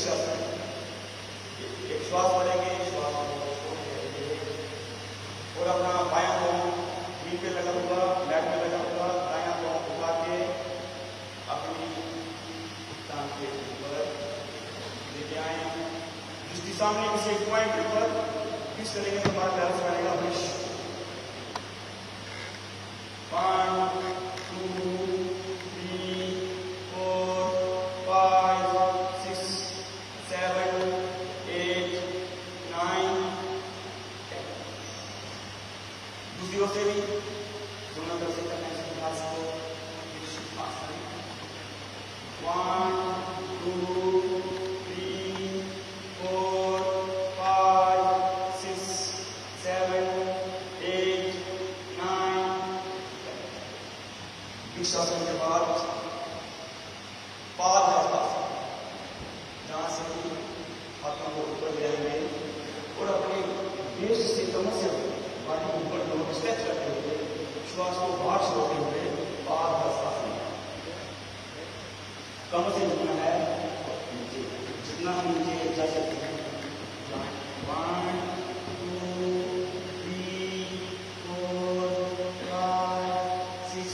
वृक्षासन। एक श्वास बढ़ेंगे, श्वास को छोड़ेंगे और अपना बायां पांव नीचे पे लगा हुआ, बैक में लगा हुआ, दायां पांव उठा के अपनी टांग के ऊपर लेके आए। जिस दिशा में किसी एक पॉइंट के ऊपर फिक्स करेंगे तो हमारा बैलेंस बनेगा वृक्ष। 1 2 3 4 5 6 7 8 9 10। दूसरी ओर से भी दोनों तरफ से करने से घास को 1 2 3 4 5 6 7 8 9 10। वृक्षासन के बाद पादहस्तासन, जहां से हाथों को ऊपर ले आएंगे और अपने वेस्ट से कमर से बॉडी ऊपर दोनों स्ट्रेच करते हुए श्वास को बाहर छोड़ते हुए पादहस्तासन। कमर से झुकना है नीचे, जितना हम नीचे जा सकते हैं। 1 2 3 4 5 6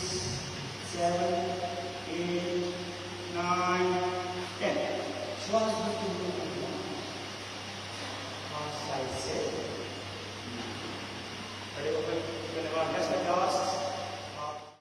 7 8 9 10। श्वास